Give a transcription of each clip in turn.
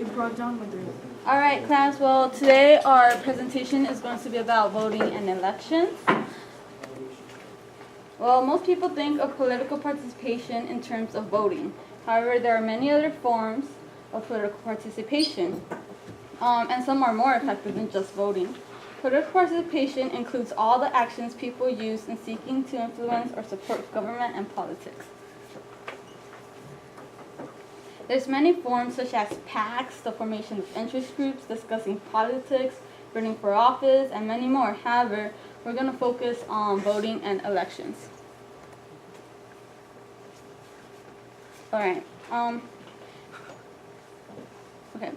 All right, class. Well, today our presentation is going to be about voting and elections. Well, most people think of political participation in terms of voting. However, there are many other forms of political participation, and some are more effective than just voting. Political participation includes all the actions people use in seeking to influence or support government and politics. There's many forms such as PACs, the formation of interest groups, discussing politics, running for office, and many more. However, we're going to focus on voting and elections. Alright, okay.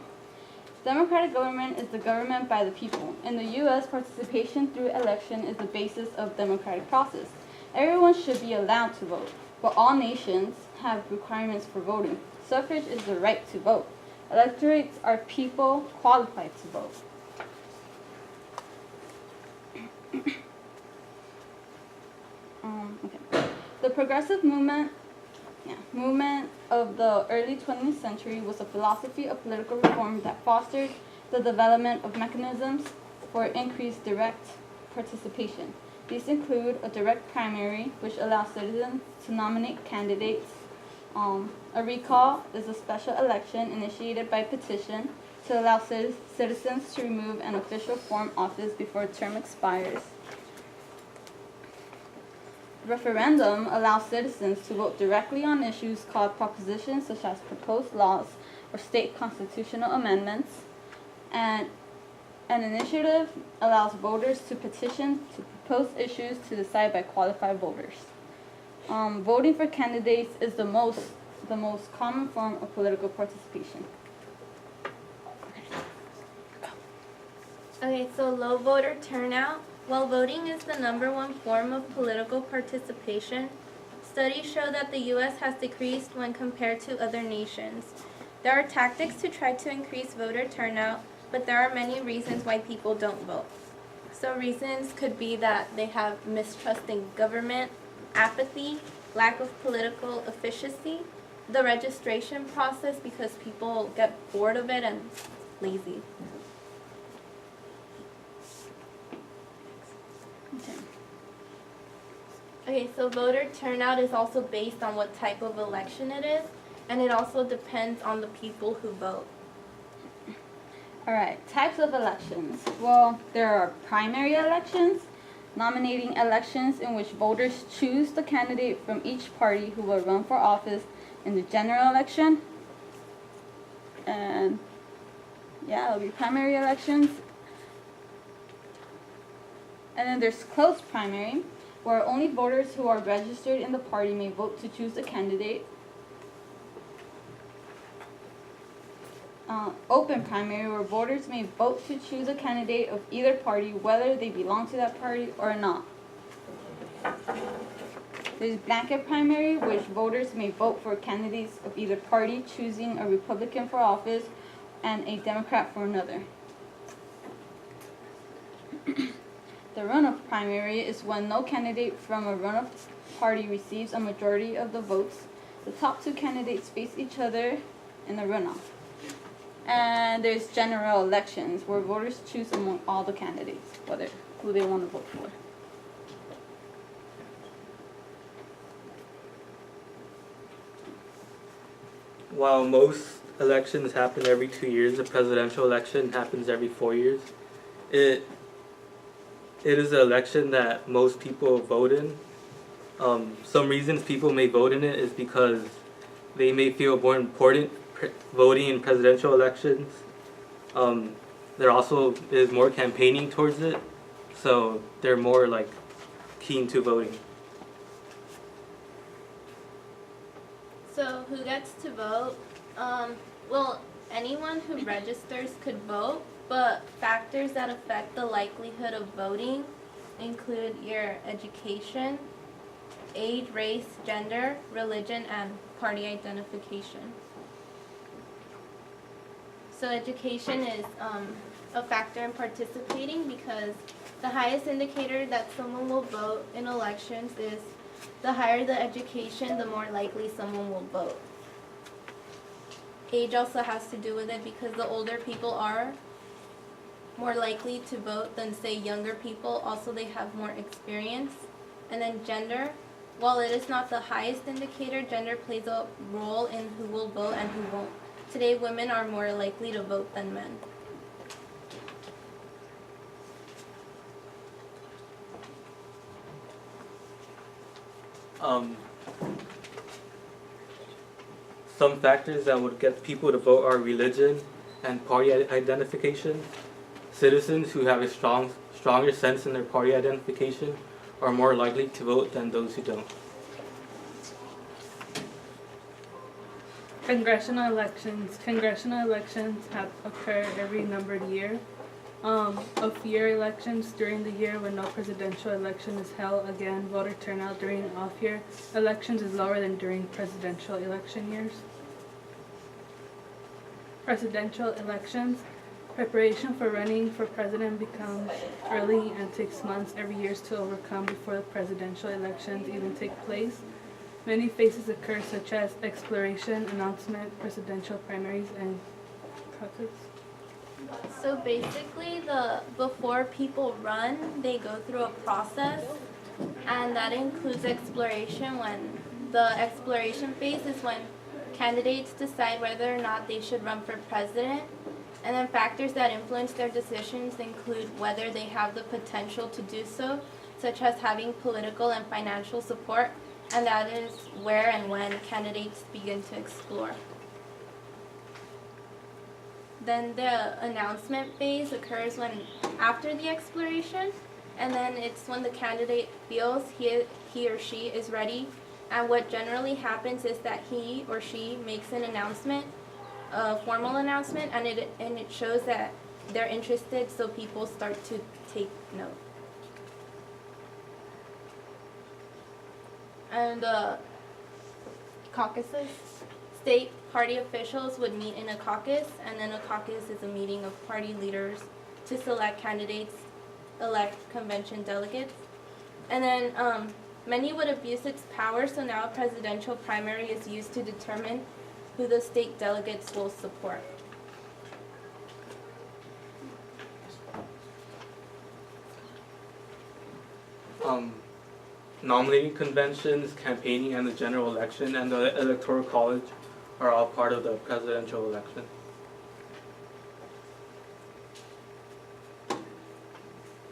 Democratic government is the government by the people. In the U.S., participation through election is the basis of democratic process. Everyone should be allowed to vote, but all nations have requirements for voting. Suffrage is the right to vote. Electorates are people qualified to vote. Okay. The progressive movement of the early 20th century was a philosophy of political reform that fostered the development of mechanisms for increased direct participation. These include a direct primary, which allows citizens to nominate candidates. A recall is a special election initiated by petition to allow citizens to remove an official form office before a term expires. Referendum allows citizens to vote directly on issues called propositions such as proposed laws or state constitutional amendments. And an initiative allows voters to petition to propose issues to decide by qualified voters. Voting for candidates is the most common form of political participation. Okay, so low voter turnout. While voting is the #1 form of political participation, studies show that the U.S. has decreased when compared to other nations. There are tactics to try to increase voter turnout, but there are many reasons why people don't vote. So reasons could be that they have mistrust in government, apathy, lack of political efficiency, the registration process because people get bored of it and lazy. Okay, so voter turnout is also based on what type of election it is, and it also depends on the people who vote. Alright, types of elections. Well, there are primary elections, nominating elections in which voters choose the candidate from each party who will run for office in the general election. And yeah, it'll be primary elections. And then there's closed primary, where only voters who are registered in the party may vote to choose a candidate. Open primary, where voters may vote to choose a candidate of either party, whether they belong to that party or not. There's blanket primary, which voters may vote for candidates of either party, choosing a Republican for office and a Democrat for another. The runoff primary is when no candidate from a runoff party receives a majority of the votes. The top two candidates face each other in the runoff. And there's general elections, where voters choose among all the candidates who they want to vote for. While most elections happen every 2 years, the presidential election happens every 4 years. It is an election that most people vote in. Some reasons people may vote in it is because they may feel more important voting in presidential elections. There also is more campaigning towards it, so they're more keen to voting. So who gets to vote? Well, anyone who registers could vote, but factors that affect the likelihood of voting include your education, age, race, gender, religion, and party identification. So education is a factor in participating because the highest indicator that someone will vote in elections is the higher the education, the more likely someone will vote. age also has to do with it because the older people are more likely to vote than, say, younger people. Also, they have more experience. And then gender, while it is not the highest indicator, gender plays a role in who will vote and who won't. Today, women are more likely to vote than men. Some factors that would get people to vote are religion and party identification. Citizens who have a stronger sense in their party identification are more likely to vote than those who don't. Congressional elections. Congressional elections have occurred every numbered year. Off-year elections during the year when no presidential election is held. Again, voter turnout during off-year elections is lower than during presidential election years. Presidential elections. Preparation for running for president becomes early and takes months every year to overcome before the presidential elections even take place. Many phases occur such as exploration, announcement, presidential primaries, and caucus. So basically, before people run, they go through a process, and that includes exploration. When the exploration phase is when candidates decide whether or not they should run for president, and then factors that influence their decisions include whether they have the potential to do so, such as having political and financial support, and that is where and when candidates begin to explore. Then the announcement phase occurs after the exploration, and then it's when the candidate feels he or she is ready. And what generally happens is that he or she makes an announcement, a formal announcement, and it shows that they're interested, so people start to take note. And caucuses. State party officials would meet in a caucus, and then a caucus is a meeting of party leaders to select candidates, elect convention delegates. And then many would abuse its power, so now a presidential primary is used to determine who the state delegates will support. Nominating conventions, campaigning, and the general election and the electoral college are all part of the presidential election.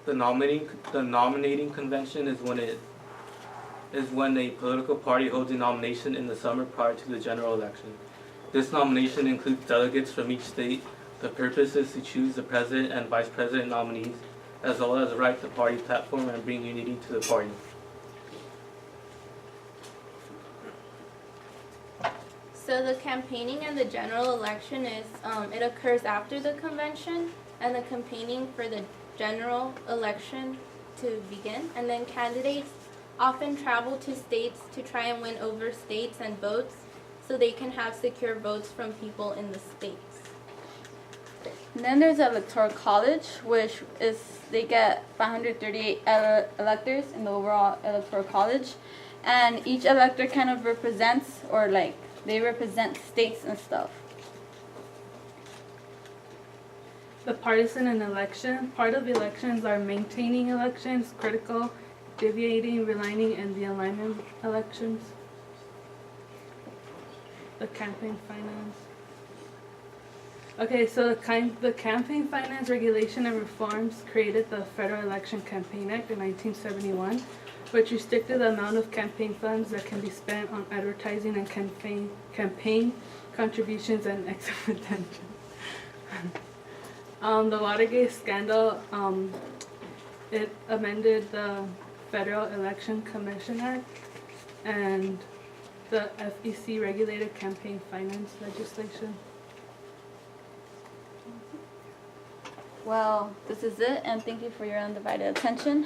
The nominating convention is when a political party holds a nomination in the summer prior to the general election. This nomination includes delegates from each state. The purpose is to choose the president and vice president nominees, as well as write the party platform and bring unity to the party. So the campaigning and the general election it occurs after the convention, and the campaigning for the general election to begin. And then candidates often travel to states to try and win over states and votes so they can have secure votes from people in the states. And then there's the electoral college, which is they get 538 electors in the overall electoral college, and each elector kind of represents, or like they represent states and stuff. The partisan and election. Part of elections are maintaining elections, critical, deviating, realigning, and the alignment elections. The campaign finance. Okay, so the campaign finance regulation and reforms created the Federal Election Campaign Act in 1971, which restricted the amount of campaign funds that can be spent on advertising and campaign contributions and exit retention. The Watergate scandal, it amended the Federal Election Commission Act, and the FEC regulated campaign finance legislation. Well, this is it, and thank you for your undivided attention.